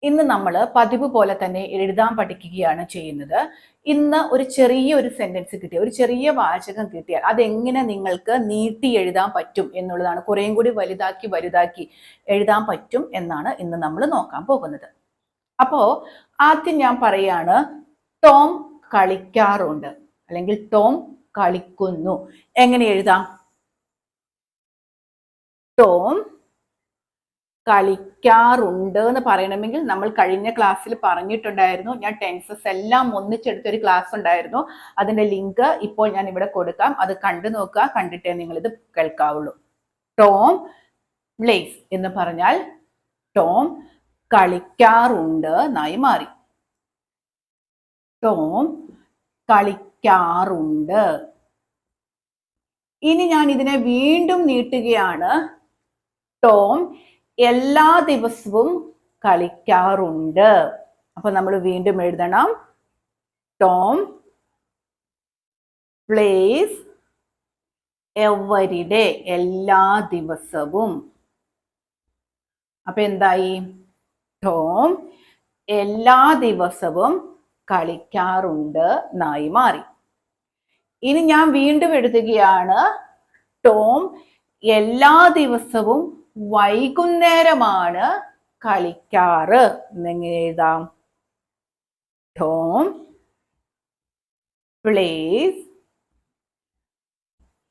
ഇന്ന് നമ്മൾ പതിവ് പോലെ തന്നെ എഴുതാൻ പഠിക്കുകയാണ് ചെയ്യുന്നത്. ഇന്ന് ഒരു ചെറിയൊരു സെന്റൻസ് കിട്ടിയ ഒരു ചെറിയ വാചകം കിട്ടിയാൽ അതെങ്ങനെ നിങ്ങൾക്ക് നീട്ടി എഴുതാൻ പറ്റും എന്നുള്ളതാണ്. കുറേയും കൂടി വലുതാക്കി എഴുതാൻ പറ്റും എന്നാണ് ഇന്ന് നമ്മൾ നോക്കാൻ പോകുന്നത്. അപ്പോ ആദ്യം ഞാൻ പറയാണ്, ടോം കളിക്കാറുണ്ട് അല്ലെങ്കിൽ ടോം കളിക്കുന്നു. എങ്ങനെ എഴുതാം? ടോം കളിക്കാറുണ്ട് എന്ന് പറയണമെങ്കിൽ നമ്മൾ കഴിഞ്ഞ ക്ലാസ്സിൽ പറഞ്ഞിട്ടുണ്ടായിരുന്നു. ഞാൻ ടെൻസസ് എല്ലാം ഒന്നിച്ചെടുത്തൊരു ക്ലാസ് ഉണ്ടായിരുന്നു. അതിന്റെ ലിങ്ക് ഇപ്പോൾ ഞാൻ ഇവിടെ കൊടുക്കാം. അത് കണ്ടു നോക്കുക. കണ്ടിട്ടേ നിങ്ങൾ ഇത് കേൾക്കാവുള്ളൂ. ടോം പ്ലേസ് എന്ന് പറഞ്ഞാൽ ടോം കളിക്കാറുണ്ട് എന്നായി മാറി. ടോം കളിക്കാറുണ്ട്. ഇനി ഞാൻ ഇതിനെ വീണ്ടും നീട്ടുകയാണ്. ടോം എല്ലാ ദിവസവും കളിക്കാറുണ്ട്. അപ്പൊ നമ്മൾ വീണ്ടും എഴുതണം, ടോം പ്ലേസ് എവരി ഡേ, എല്ലാ ദിവസവും. അപ്പൊ എന്തായി? ടോം എല്ലാ ദിവസവും കളിക്കാറുണ്ട് എന്നായി മാറി. ഇനി ഞാൻ വീണ്ടും എഴുതുകയാണ്, ടോം എല്ലാ ദിവസവും വൈകുന്നേരമാണ് കളിക്കാറ്. എന്നെങ്ങനെ എഴുതാം? ടോം പ്ലേസ്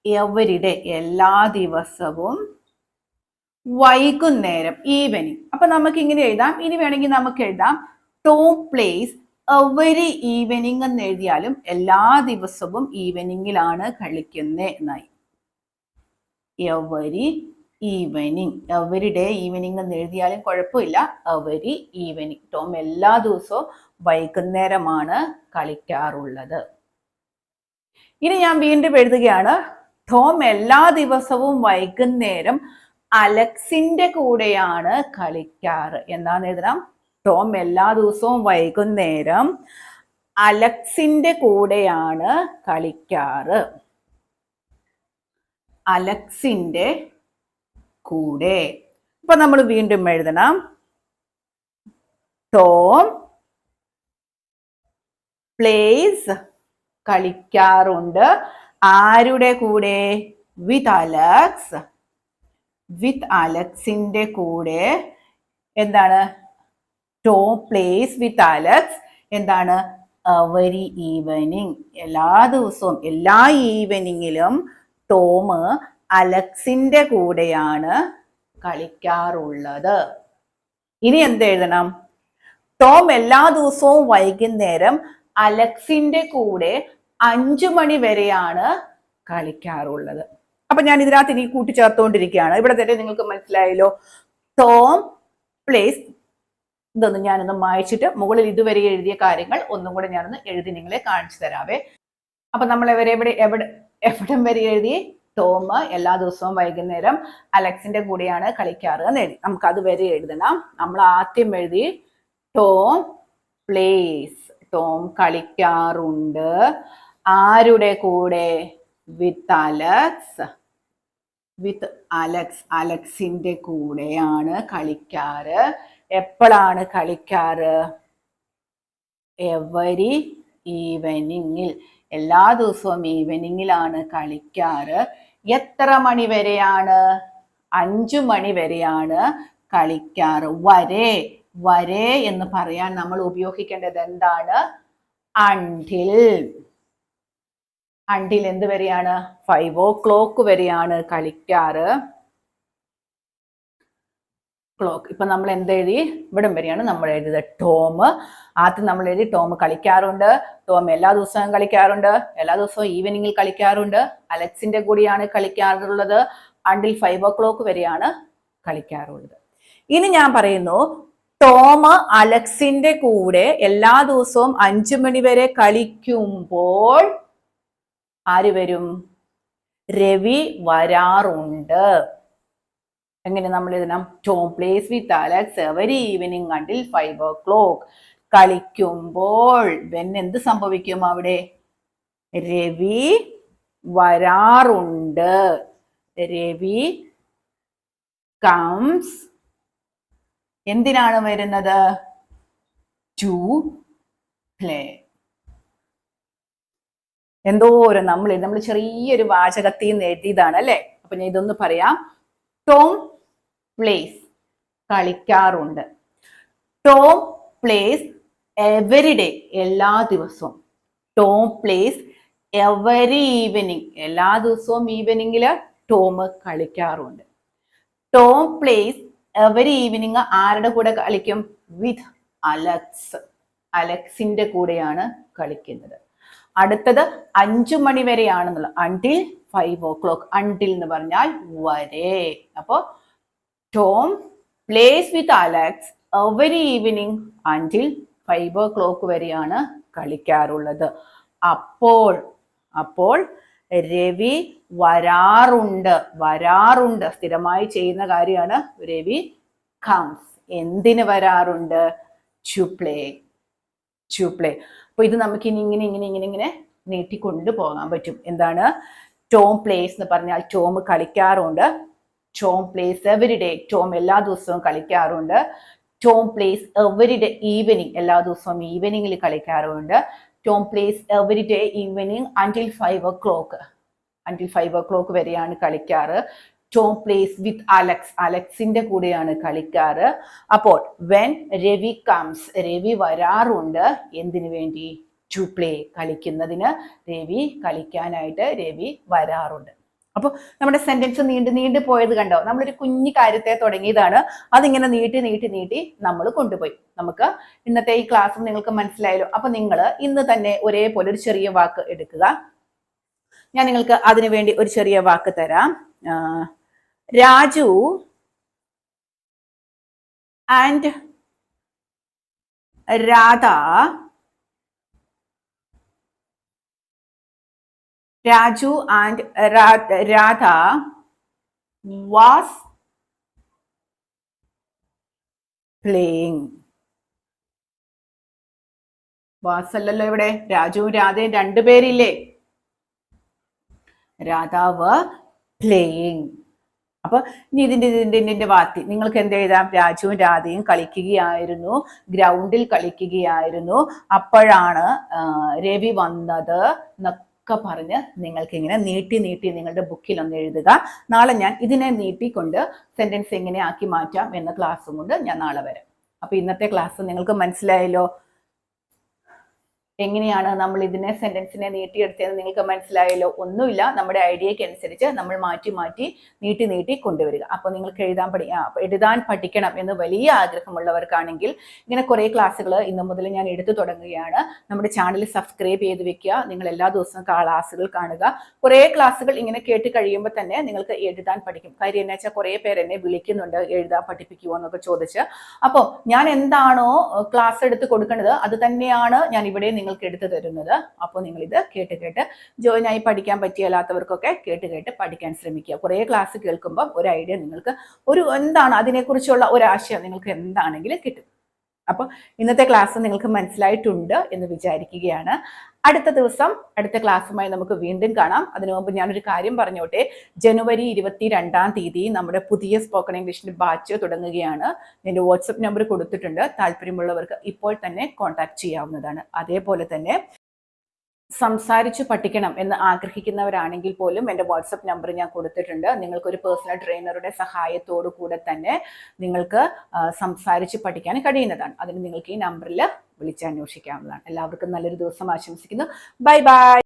എവരി ഡേ, എല്ലാ ദിവസവും വൈകുന്നേരം, ഈവനിങ്. അപ്പൊ നമുക്ക് ഇങ്ങനെ എഴുതാം. ഇനി വേണമെങ്കിൽ നമുക്ക് എഴുതാം, ടോം പ്ലേസ് എവരി ഈവനിങ് എന്ന് എഴുതിയാലും എല്ലാ ദിവസവും ഈവനിങ്ങിലാണ് കളിക്കുന്നത് എന്നായി. Every evening, every day evening എന്ന് എഴുതിയാലും കുഴപ്പമില്ല. എവരി ഈവനിങ്, ടോം എല്ലാ ദിവസവും വൈകുന്നേരമാണ് കളിക്കാറുള്ളത്. ഇനി ഞാൻ വീണ്ടും എഴുതുകയാണ്, ടോം എല്ലാ ദിവസവും വൈകുന്നേരം അലക്സിന്റെ കൂടെയാണ് കളിക്കാറ്. എന്താന്ന് എഴുതണം? ടോം എല്ലാ ദിവസവും വൈകുന്നേരം അലക്സിന്റെ കൂടെയാണ് കളിക്കാറ്. അലക്സിന്റെ കൂടെ. ഇപ്പൊ നമ്മൾ വീണ്ടും എഴുതണം, ടോം പ്ലേസ് കളിക്കാറുണ്ട്. ആരുടെ കൂടെ? വിത്ത് അലക്സ്. വിത്ത് അലക്സിന്റെ കൂടെ. എന്താണ്? Tom plays with Alex. എന്താണ്? എവരി ഈവനിങ്, എല്ലാ ദിവസവും, എല്ലാ ഈവനിങ്ങിലും ടോം അലക്സിന്റെ കൂടെയാണ് കളിക്കാറുള്ളത്. ഇനി എന്ത് എഴുതണം? ടോം എല്ലാ ദിവസവും വൈകുന്നേരം അലക്സിന്റെ കൂടെ 5 മണി വരെയാണ് കളിക്കാറുള്ളത്. അപ്പൊ ഞാൻ ഇതിനകത്ത് ഇനി കൂട്ടിച്ചേർത്തുകൊണ്ടിരിക്കുകയാണ്. ഇവിടെ തന്നെ നിങ്ങൾക്ക് മനസ്സിലായല്ലോ. ടോം പ്ലേസ്, ഇതൊന്നും ഞാനൊന്ന് മായ്ച്ചിട്ട് മുകളിൽ ഇതുവരെ എഴുതിയ കാര്യങ്ങൾ ഒന്നും കൂടെ ഞാനൊന്ന് എഴുതി നിങ്ങളെ കാണിച്ചു തരാവേ. അപ്പൊ നമ്മൾ എവിടം വരെ എഴുതി? ടോം എല്ലാ ദിവസവും വൈകുന്നേരം അലക്സിന്റെ കൂടെയാണ് കളിക്കാറ് എന്ന് എഴുതി. നമുക്ക് അത് വരെ എഴുതണം. നമ്മൾ ആദ്യം എഴുതി, ടോം പ്ലേസ്, ടോം കളിക്കാറുണ്ട്. ആരുടെ കൂടെ? വിത്ത് അലക്സ്. വിത്ത് അലക്സ്, അലക്സിന്റെ കൂടെയാണ് കളിക്കാറ്. എപ്പോഴാണ് കളിക്കാറ്? എവരി ഈവനിങ്ങിൽ, എല്ലാ ദിവസവും ഈവനിങ്ങിലാണ് കളിക്കാറ്. എത്ര മണി വരെയാണ്? 5 മണി വരെയാണ് കളിക്കാറ്. വരെ, വരെ എന്ന് പറയാൻ നമ്മൾ ഉപയോഗിക്കേണ്ടത് എന്താണ്? അണ്ടിൽ. അണ്ടിൽ എന്ത് വരെയാണ്? 5 o'clock വരെയാണ് കളിക്കാറ്. ക്ലോക്ക്. ഇപ്പൊ നമ്മൾ എന്തെഴുതി? ഇവിടം വരെയാണ് നമ്മൾ എഴുതിയത്. ടോം, ആദ്യം നമ്മൾ എഴുതി ടോം കളിക്കാറുണ്ട്. ടോം എല്ലാ ദിവസവും കളിക്കാറുണ്ട്. എല്ലാ ദിവസവും ഈവനിങ്ങിൽ കളിക്കാറുണ്ട്. അലക്സിന്റെ കൂടെയാണ് കളിക്കാറുള്ളത്. അണ്ടിൽ 5 o'clock വരെയാണ് കളിക്കാറുള്ളത്. ഇനി ഞാൻ പറയുന്നു, ടോം അലക്സിന്റെ കൂടെ എല്ലാ ദിവസവും 5 മണി വരെ കളിക്കുമ്പോൾ ആര് വരും? രവി വരാറുണ്ട്. എങ്ങനെ നമ്മൾ എഴുതണം? Tom plays with Alex every evening until 5 o'clock. കളിക്കുമ്പോൾ എന്ത് സംഭവിക്കും അവിടെ? രവി വരാറുണ്ട്. രവി കംസ്. എന്തിനാണ് വരുന്നത്? To play. എന്തോരം നമ്മൾ ചെറിയൊരു വാചകത്തിൽ നിന്ന് എഴുതിയതാണ് അല്ലേ. അപ്പൊ ഞാൻ ഇതൊന്ന് പറയാം. ടോം പ്ലേസ് കളിക്കാറുണ്ട്. ടോം പ്ലേസ് എവരി ഡേ എല്ലാ ദിവസവും. ടോം പ്ലേസ് എവരി ഈവനിങ് എല്ലാ ദിവസവും ഈവനിങ്ങില് ടോം കളിക്കാറുണ്ട്. ടോം പ്ലേസ് എവരി ഈവനിങ് ആരുടെ കൂടെ കളിക്കും? വിത്ത് അലക്സ്. അലക്സിന്റെ കൂടെയാണ് കളിക്കുന്നത്. അടുത്തത് 5 മണി വരെയാണെന്നുള്ളത്. Until 5 o'clock. അണ്ടിൽ എന്ന് പറഞ്ഞാൽ വരെ. അപ്പോ Tom plays with Alex every evening until 5 o'clock വരെയാണ് കളിക്കാറുള്ളത്. അപ്പോൾ രവി വരാറുണ്ട് സ്ഥിരമായി ചെയ്യുന്ന കാര്യമാണ്. രവി കംസ് എന്തിന് വരാറുണ്ട്? To play. അപ്പൊ ഇത് നമുക്ക് ഇങ്ങനെ നീട്ടിക്കൊണ്ട് പോകാൻ പറ്റും. എന്താണ്? ടോം പ്ലേസ് എന്ന് പറഞ്ഞാൽ ടോം കളിക്കാറുണ്ട്. Tom place every day Tom എല്ലാ ദിവസവും കളിക്കാറുണ്ട്. Tom place every day evening എല്ലാ ദിവസവും ഈവനിങ്ങിൽ കളിക്കാറുണ്ട്. Tom place every day evening until 5 o'clock വരെയാണ് കളിക്കാറ്. ടോം പ്ലേസ് വിത്ത് അലക്സിന്റെ കൂടെയാണ് കളിക്കാറ്. അപ്പോൾ വെൻ രവി കംസ് രവി വരാറുണ്ട്. എന്തിനു വേണ്ടി? ടു പ്ലേ കളിക്കുന്നതിന്. കളിക്കാനായിട്ട് രവി വരാറുണ്ട്. അപ്പോൾ നമ്മുടെ സെന്റൻസ് നീണ്ടു പോയത് കണ്ടോ? നമ്മളൊരു കുഞ്ഞു കാര്യത്തെ തുടങ്ങിയതാണ്, അതിങ്ങനെ നീട്ടി നമ്മൾ കൊണ്ടുപോയി. നമുക്ക് ഇന്നത്തെ ഈ ക്ലാസ്സും നിങ്ങൾക്ക് മനസ്സിലായല്ലോ. അപ്പൊ നിങ്ങൾ ഇന്ന് തന്നെ ഒരേപോലെ ഒരു ചെറിയ വാക്ക് എടുക്കുക. ഞാൻ നിങ്ങൾക്ക് അതിനു വേണ്ടി ഒരു ചെറിയ വാക്ക് തരാം. Raju and Radha was playing. Was അല്ലല്ലോ ഇവിടെ. രാജുവും രാധയും രണ്ടുപേരില്ലേ? രാധാവ് പ്ലേയിങ്. അപ്പൊ ഇനി ഇതിന്റെ വാത്തി നിങ്ങൾക്ക് എന്ത് എഴുതാം? രാജുവും രാധയും കളിക്കുകയായിരുന്നു, ഗ്രൗണ്ടിൽ കളിക്കുകയായിരുന്നു. അപ്പോഴാണ് രവി വന്നത് എന്നൊക്കെ പറഞ്ഞ് നിങ്ങൾക്ക് ഇങ്ങനെ നീട്ടി നിങ്ങളുടെ ബുക്കിൽ ഒന്ന് എഴുതുക. നാളെ ഞാൻ ഇതിനെ നീട്ടിക്കൊണ്ട് സെന്റൻസ് എങ്ങനെ ആക്കി മാറ്റാം എന്ന ക്ലാസ്സും കൊണ്ട് ഞാൻ നാളെ വരാം. അപ്പൊ ഇന്നത്തെ ക്ലാസ് നിങ്ങൾക്ക് മനസ്സിലായല്ലോ. എങ്ങനെയാണ് നമ്മൾ ഇതിനെ സെന്റൻസിനെ നീട്ടിയെടുത്തതെന്ന് നിങ്ങൾക്ക് മനസ്സിലായല്ലോ. ഒന്നുമില്ല, നമ്മുടെ ഐഡിയക്ക് അനുസരിച്ച് നമ്മൾ മാറ്റി നീട്ടി കൊണ്ടുവരിക. അപ്പോൾ നിങ്ങൾക്ക് എഴുതാൻ പഠിക്കണം എന്ന് വലിയ ആഗ്രഹമുള്ളവർക്കാണെങ്കിൽ ഇങ്ങനെ കുറേ ക്ലാസ്സുകൾ ഇന്നു മുതൽ ഞാൻ എടുത്തു തുടങ്ങുകയാണ്. നമ്മുടെ ചാനൽ സബ്സ്ക്രൈബ് ചെയ്ത് വെക്കുക. നിങ്ങൾ എല്ലാ ദിവസവും ക്ലാസ്സുകൾ കാണുക. കുറേ ക്ലാസ്സുകൾ ഇങ്ങനെ കേട്ട് കഴിയുമ്പോൾ തന്നെ നിങ്ങൾക്ക് എഴുതാൻ പഠിക്കും. കാര്യം എന്നാ വെച്ചാൽ കുറേ പേര് എന്നെ വിളിക്കുന്നുണ്ട്, എഴുതാൻ പഠിപ്പിക്കുമോ എന്നൊക്കെ ചോദിച്ച്. അപ്പോൾ ഞാൻ എന്താണോ ക്ലാസ് എടുത്ത് കൊടുക്കുന്നത് അത് തന്നെയാണ് ഞാൻ ഇവിടെ നിങ്ങൾക്ക് എടുത്തു തരുന്നത്. അപ്പോൾ നിങ്ങൾ ഇത് കേട്ട് ജോയിൻ ആയി പഠിക്കാൻ പറ്റിയല്ലാത്തവർക്കൊക്കെ കേട്ട് പഠിക്കാൻ ശ്രമിക്കുക. കുറേ ക്ലാസ് കേൾക്കുമ്പോൾ ഒരു ഐഡിയ നിങ്ങൾക്ക് എന്താണ് അതിനെക്കുറിച്ചുള്ള ഒരു ആശയം നിങ്ങൾക്ക് എന്താണെങ്കിലും കിട്ടും. അപ്പോൾ ഇന്നത്തെ ക്ലാസ് നിങ്ങൾക്ക് മനസ്സിലായിട്ടുണ്ട് എന്ന് വിചാരിക്കുകയാണ്. അടുത്ത ദിവസം അടുത്ത ക്ലാസ്സുമായി നമുക്ക് വീണ്ടും കാണാം. അതിനു മുമ്പ് ഞാനൊരു കാര്യം പറഞ്ഞോട്ടെ. ജനുവരി 22-ാം തീയതി നമ്മുടെ പുതിയ സ്പോക്കൺ ഇംഗ്ലീഷിന്റെ ബാച്ച് തുടങ്ങുകയാണ്. എൻ്റെ വാട്സപ്പ് നമ്പർ കൊടുത്തിട്ടുണ്ട്. താല്പര്യമുള്ളവർക്ക് ഇപ്പോൾ തന്നെ കോൺടാക്ട് ചെയ്യാവുന്നതാണ്. അതേപോലെ തന്നെ സംസാരിച്ചു പഠിക്കണം എന്ന് ആഗ്രഹിക്കുന്നവരാണെങ്കിൽ പോലും എൻ്റെ വാട്സപ്പ് നമ്പർ ഞാൻ കൊടുത്തിട്ടുണ്ട്. നിങ്ങൾക്കൊരു പേഴ്സണൽ ട്രെയിനറുടെ സഹായത്തോടു കൂടെ തന്നെ നിങ്ങൾക്ക് സംസാരിച്ച് പഠിക്കാൻ കഴിയുന്നതാണ്. അതിന് നിങ്ങൾക്ക് ഈ നമ്പറിൽ വിളിച്ചന്വേഷിക്കാവുന്നതാണ്. എല്ലാവർക്കും നല്ലൊരു ദിവസം ആശംസിക്കുന്നു. ബൈ.